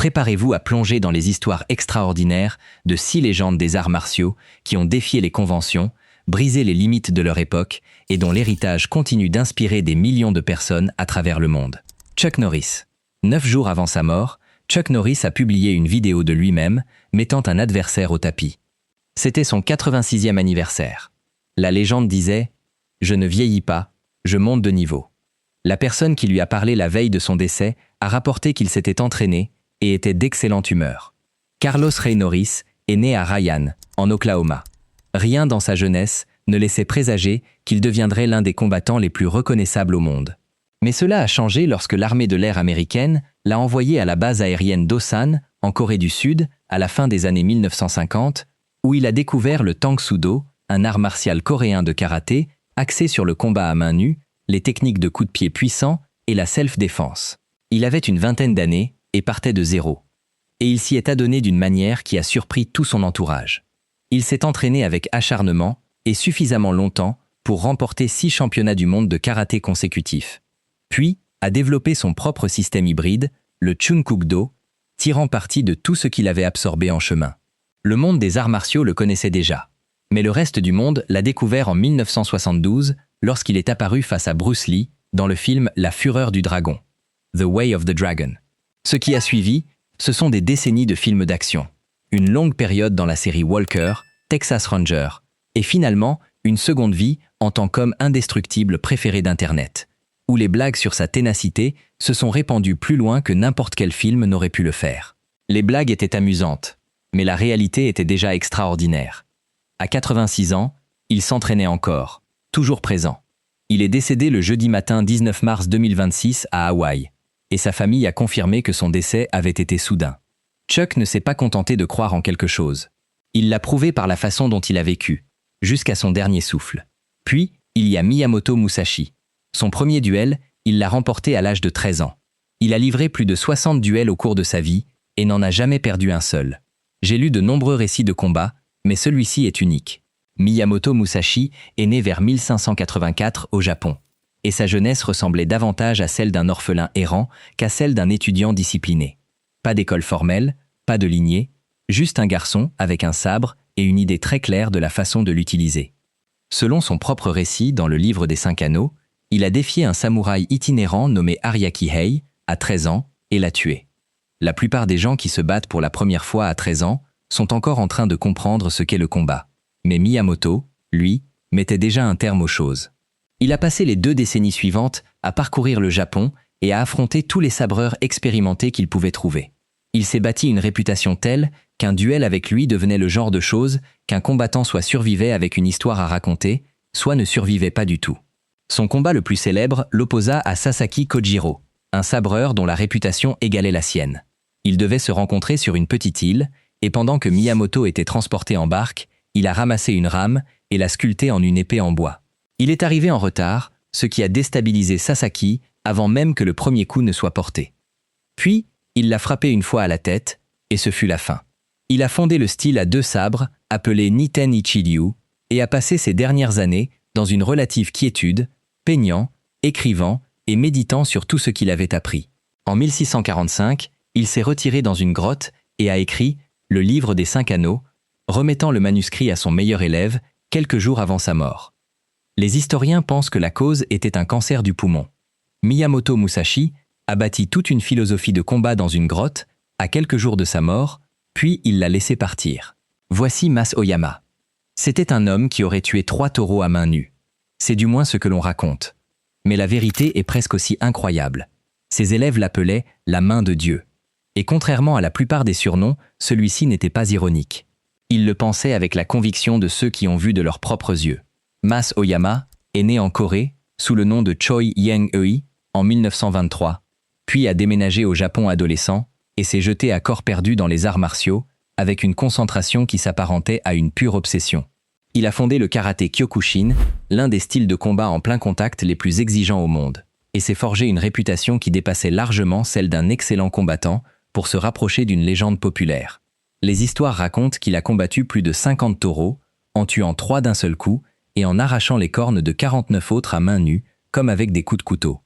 Préparez-vous à plonger dans les histoires extraordinaires de 6 légendes des arts martiaux qui ont défié les conventions, brisé les limites de leur époque et dont l'héritage continue d'inspirer des millions de personnes à travers le monde. Chuck Norris. 9 jours avant sa mort, Chuck Norris a publié une vidéo de lui-même mettant un adversaire au tapis. C'était son 86e anniversaire. La légende disait « Je ne vieillis pas, je monte de niveau ». La personne qui lui a parlé la veille de son décès a rapporté qu'il s'était entraîné et était d'excellente humeur. Carlos Rey Norris est né à Ryan, en Oklahoma. Rien dans sa jeunesse ne laissait présager qu'il deviendrait l'un des combattants les plus reconnaissables au monde. Mais cela a changé lorsque l'armée de l'air américaine l'a envoyé à la base aérienne d'Osan, en Corée du Sud, à la fin des années 1950, où il a découvert le Tang Soo Do, un art martial coréen de karaté axé sur le combat à main nue, les techniques de coups de pied puissants et la self-défense. Il avait une vingtaine d'années et partait de zéro. Et il s'y est adonné d'une manière qui a surpris tout son entourage. Il s'est entraîné avec acharnement et suffisamment longtemps pour remporter 6 championnats du monde de karaté consécutifs. Puis, a développé son propre système hybride, le Chunkuk-do, tirant parti de tout ce qu'il avait absorbé en chemin. Le monde des arts martiaux le connaissait déjà. Mais le reste du monde l'a découvert en 1972 lorsqu'il est apparu face à Bruce Lee dans le film La Fureur du Dragon, The Way of the Dragon. Ce qui a suivi, ce sont des décennies de films d'action, une longue période dans la série Walker, Texas Ranger, et finalement une seconde vie en tant qu'homme indestructible préféré d'Internet, où les blagues sur sa ténacité se sont répandues plus loin que n'importe quel film n'aurait pu le faire. Les blagues étaient amusantes, mais la réalité était déjà extraordinaire. À 86 ans, il s'entraînait encore, toujours présent. Il est décédé le jeudi matin 19 mars 2026 à Hawaï, et sa famille a confirmé que son décès avait été soudain. Chuck ne s'est pas contenté de croire en quelque chose. Il l'a prouvé par la façon dont il a vécu, jusqu'à son dernier souffle. Puis, il y a Miyamoto Musashi. Son premier duel, il l'a remporté à l'âge de 13 ans. Il a livré plus de 60 duels au cours de sa vie et n'en a jamais perdu un seul. J'ai lu de nombreux récits de combat, mais celui-ci est unique. Miyamoto Musashi est né vers 1584 au Japon, et sa jeunesse ressemblait davantage à celle d'un orphelin errant qu'à celle d'un étudiant discipliné. Pas d'école formelle, pas de lignée, juste un garçon avec un sabre et une idée très claire de la façon de l'utiliser. Selon son propre récit dans le livre des 5 anneaux, il a défié un samouraï itinérant nommé Ariaki Hei à 13 ans et l'a tué. La plupart des gens qui se battent pour la première fois à 13 ans sont encore en train de comprendre ce qu'est le combat. Mais Miyamoto, lui, mettait déjà un terme aux choses. Il a passé les 2 décennies suivantes à parcourir le Japon et à affronter tous les sabreurs expérimentés qu'il pouvait trouver. Il s'est bâti une réputation telle qu'un duel avec lui devenait le genre de chose qu'un combattant soit survivait avec une histoire à raconter, soit ne survivait pas du tout. Son combat le plus célèbre l'opposa à Sasaki Kojiro, un sabreur dont la réputation égalait la sienne. Ils devaient se rencontrer sur une petite île, et pendant que Miyamoto était transporté en barque, il a ramassé une rame et l'a sculptée en une épée en bois. Il est arrivé en retard, ce qui a déstabilisé Sasaki avant même que le premier coup ne soit porté. Puis, il l'a frappé une fois à la tête, et ce fut la fin. Il a fondé le style à 2 sabres, appelé Niten Ichiryu, et a passé ses dernières années dans une relative quiétude, peignant, écrivant et méditant sur tout ce qu'il avait appris. En 1645, il s'est retiré dans une grotte et a écrit le livre des 5 anneaux, remettant le manuscrit à son meilleur élève quelques jours avant sa mort. Les historiens pensent que la cause était un cancer du poumon. Miyamoto Musashi a bâti toute une philosophie de combat dans une grotte, à quelques jours de sa mort, puis il l'a laissé partir. Voici Mas Oyama. C'était un homme qui aurait tué 3 taureaux à main nue. C'est du moins ce que l'on raconte. Mais la vérité est presque aussi incroyable. Ses élèves l'appelaient « la main de Dieu ». Et contrairement à la plupart des surnoms, celui-ci n'était pas ironique. Il le pensait avec la conviction de ceux qui ont vu de leurs propres yeux. Mas Oyama est né en Corée, sous le nom de Choi Yang-eui, en 1923, puis a déménagé au Japon adolescent et s'est jeté à corps perdu dans les arts martiaux, avec une concentration qui s'apparentait à une pure obsession. Il a fondé le karaté Kyokushin, l'un des styles de combat en plein contact les plus exigeants au monde, et s'est forgé une réputation qui dépassait largement celle d'un excellent combattant pour se rapprocher d'une légende populaire. Les histoires racontent qu'il a combattu plus de 50 taureaux, en tuant 3 d'un seul coup et en arrachant les cornes de 49 autres à main nue, comme avec des coups de couteau.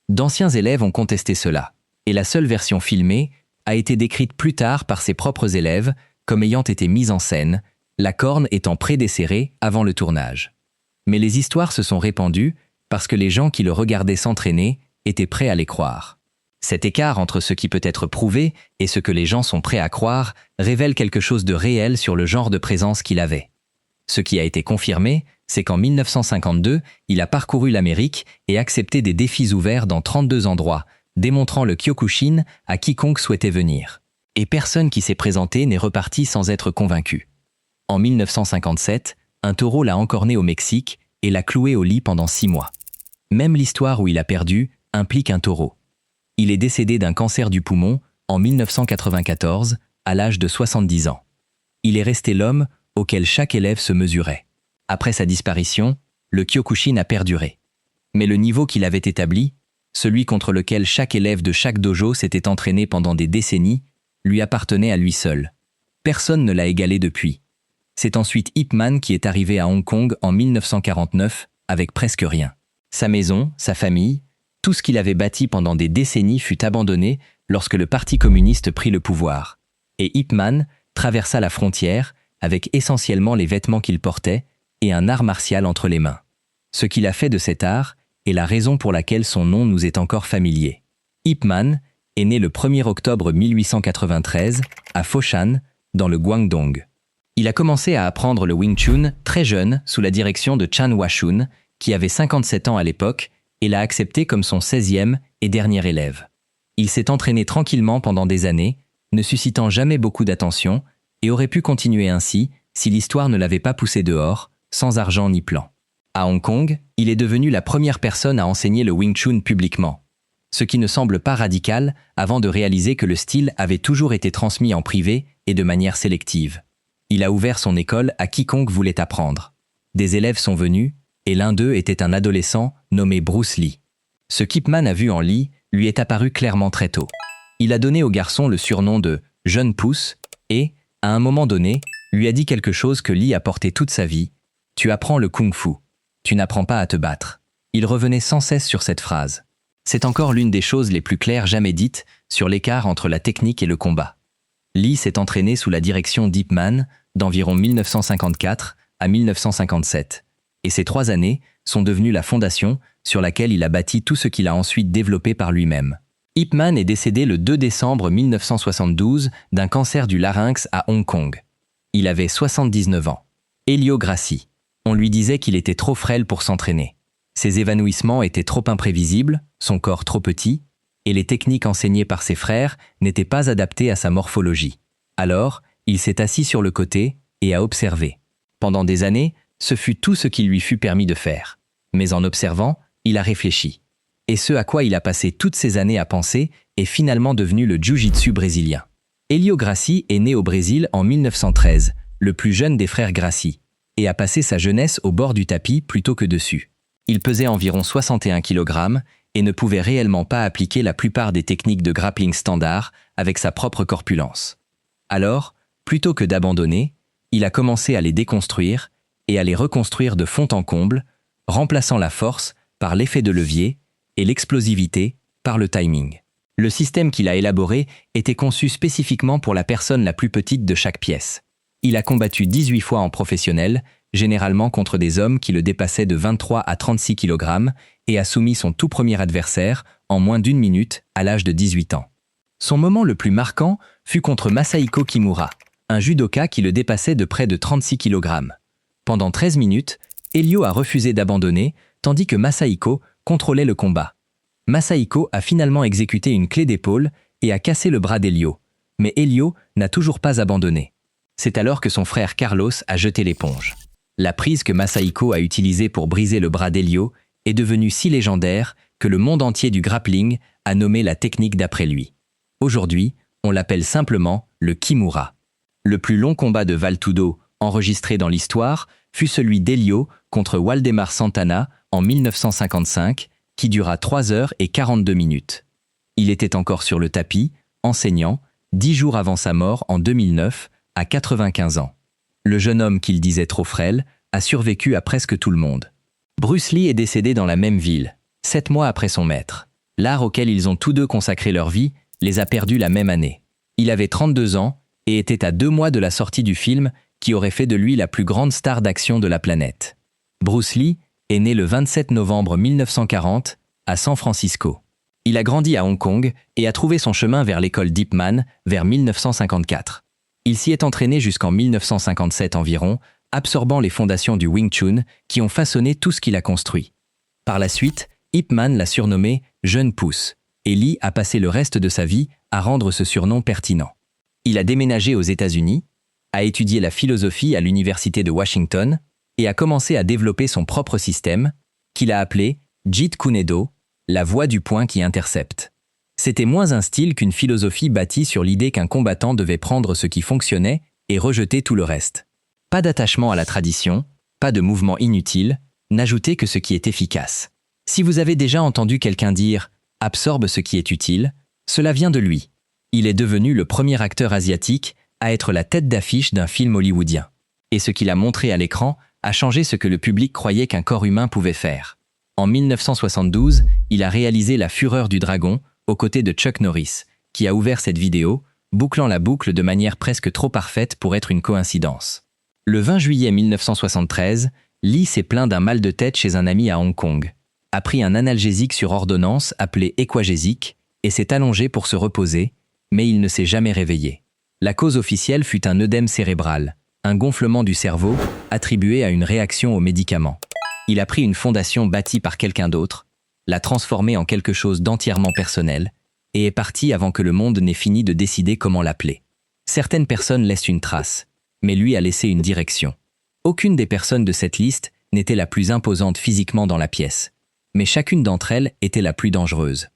D'anciens élèves ont contesté cela, et la seule version filmée a été décrite plus tard par ses propres élèves comme ayant été mise en scène, la corne étant prédesserrée avant le tournage. Mais les histoires se sont répandues parce que les gens qui le regardaient s'entraîner étaient prêts à les croire. Cet écart entre ce qui peut être prouvé et ce que les gens sont prêts à croire révèle quelque chose de réel sur le genre de présence qu'il avait. Ce qui a été confirmé, c'est qu'en 1952, il a parcouru l'Amérique et accepté des défis ouverts dans 32 endroits, démontrant le Kyokushin à quiconque souhaitait venir. Et personne qui s'est présenté n'est reparti sans être convaincu. En 1957, un taureau l'a encorné au Mexique et l'a cloué au lit pendant 6 mois. Même l'histoire où il a perdu implique un taureau. Il est décédé d'un cancer du poumon en 1994, à l'âge de 70 ans. Il est resté l'homme auquel chaque élève se mesurait. Après sa disparition, le Kyokushin a perduré. Mais le niveau qu'il avait établi, celui contre lequel chaque élève de chaque dojo s'était entraîné pendant des décennies, lui appartenait à lui seul. Personne ne l'a égalé depuis. C'est ensuite Ip Man qui est arrivé à Hong Kong en 1949 avec presque rien. Sa maison, sa famille, tout ce qu'il avait bâti pendant des décennies fut abandonné lorsque le Parti communiste prit le pouvoir. Et Ip Man traversa la frontière avec essentiellement les vêtements qu'il portait et un art martial entre les mains. Ce qu'il a fait de cet art est la raison pour laquelle son nom nous est encore familier. Ip Man est né le 1er octobre 1893 à Foshan, dans le Guangdong. Il a commencé à apprendre le Wing Chun très jeune sous la direction de Chan Washun, qui avait 57 ans à l'époque, et l'a accepté comme son 16e et dernier élève. Il s'est entraîné tranquillement pendant des années, ne suscitant jamais beaucoup d'attention, et aurait pu continuer ainsi si l'histoire ne l'avait pas poussé dehors, sans argent ni plan. À Hong Kong, il est devenu la première personne à enseigner le Wing Chun publiquement. Ce qui ne semble pas radical avant de réaliser que le style avait toujours été transmis en privé et de manière sélective. Il a ouvert son école à quiconque voulait apprendre. Des élèves sont venus, et l'un d'eux était un adolescent nommé Bruce Lee. Ce qu'Ip Man a vu en Lee lui est apparu clairement très tôt. Il a donné au garçon le surnom de « jeune pouce » et, à un moment donné, lui a dit quelque chose que Lee a porté toute sa vie « Tu apprends le kung-fu, tu n'apprends pas à te battre ». Il revenait sans cesse sur cette phrase. C'est encore l'une des choses les plus claires jamais dites sur l'écart entre la technique et le combat. Lee s'est entraîné sous la direction d'Ip Man d'environ 1954 à 1957. Et ces 3 années sont devenues la fondation sur laquelle il a bâti tout ce qu'il a ensuite développé par lui-même. Ip Man est décédé le 2 décembre 1972 d'un cancer du larynx à Hong Kong. Il avait 79 ans. Helio Gracie. On lui disait qu'il était trop frêle pour s'entraîner. Ses évanouissements étaient trop imprévisibles, son corps trop petit, et les techniques enseignées par ses frères n'étaient pas adaptées à sa morphologie. Alors, il s'est assis sur le côté et a observé. Pendant des années, ce fut tout ce qu'il lui fut permis de faire. Mais en observant, il a réfléchi. Et ce à quoi il a passé toutes ces années à penser est finalement devenu le jiu-jitsu brésilien. Helio Gracie est né au Brésil en 1913, le plus jeune des frères Gracie, et a passé sa jeunesse au bord du tapis plutôt que dessus. Il pesait environ 61 kg et ne pouvait réellement pas appliquer la plupart des techniques de grappling standard avec sa propre corpulence. Alors, plutôt que d'abandonner, il a commencé à les déconstruire et à les reconstruire de fond en comble, remplaçant la force par l'effet de levier et l'explosivité par le timing. Le système qu'il a élaboré était conçu spécifiquement pour la personne la plus petite de chaque pièce. Il a combattu 18 fois en professionnel, généralement contre des hommes qui le dépassaient de 23 à 36 kg, et a soumis son tout premier adversaire en moins d'1 minute à l'âge de 18 ans. Son moment le plus marquant fut contre Masahiko Kimura, un judoka qui le dépassait de près de 36 kg. Pendant 13 minutes, Helio a refusé d'abandonner, tandis que Masahiko contrôlait le combat. Masahiko a finalement exécuté une clé d'épaule et a cassé le bras d'Helio, mais Helio n'a toujours pas abandonné. C'est alors que son frère Carlos a jeté l'éponge. La prise que Masahiko a utilisée pour briser le bras d'Helio est devenue si légendaire que le monde entier du grappling a nommé la technique d'après lui. Aujourd'hui, on l'appelle simplement le Kimura. Le plus long combat de Valtudo enregistré dans l'histoire fut celui d'Helio contre Waldemar Santana en 1955, qui dura 3 heures et 42 minutes. Il était encore sur le tapis, enseignant, 10 jours avant sa mort en 2009, à 95 ans. Le jeune homme qu'il disait trop frêle a survécu à presque tout le monde. Bruce Lee est décédé dans la même ville, 7 mois après son maître. L'art auquel ils ont tous deux consacré leur vie les a perdus la même année. Il avait 32 ans et était à 2 mois de la sortie du film qui aurait fait de lui la plus grande star d'action de la planète. Bruce Lee est né le 27 novembre 1940 à San Francisco. Il a grandi à Hong Kong et a trouvé son chemin vers l'école d'Ip Man vers 1954. Il s'y est entraîné jusqu'en 1957 environ, absorbant les fondations du Wing Chun qui ont façonné tout ce qu'il a construit. Par la suite, Ip Man l'a surnommé « Jeune Pouce » et Lee a passé le reste de sa vie à rendre ce surnom pertinent. Il a déménagé aux États-Unis, a étudié la philosophie à l'Université de Washington et a commencé à développer son propre système, qu'il a appelé Jeet Kune Do, la voie du point qui intercepte. C'était moins un style qu'une philosophie bâtie sur l'idée qu'un combattant devait prendre ce qui fonctionnait et rejeter tout le reste. Pas d'attachement à la tradition, pas de mouvement inutile, n'ajoutez que ce qui est efficace. Si vous avez déjà entendu quelqu'un dire « absorbe ce qui est utile », cela vient de lui. Il est devenu le premier acteur asiatique à être la tête d'affiche d'un film hollywoodien. Et ce qu'il a montré à l'écran a changé ce que le public croyait qu'un corps humain pouvait faire. En 1972, il a réalisé La Fureur du Dragon aux côtés de Chuck Norris, qui a ouvert cette vidéo, bouclant la boucle de manière presque trop parfaite pour être une coïncidence. Le 20 juillet 1973, Lee s'est plaint d'un mal de tête chez un ami à Hong Kong, a pris un analgésique sur ordonnance appelé Equagesic et s'est allongé pour se reposer, mais il ne s'est jamais réveillé. La cause officielle fut un œdème cérébral, un gonflement du cerveau attribué à une réaction aux médicaments. Il a pris une fondation bâtie par quelqu'un d'autre, l'a transformée en quelque chose d'entièrement personnel et est parti avant que le monde n'ait fini de décider comment l'appeler. Certaines personnes laissent une trace, mais lui a laissé une direction. Aucune des personnes de cette liste n'était la plus imposante physiquement dans la pièce, mais chacune d'entre elles était la plus dangereuse.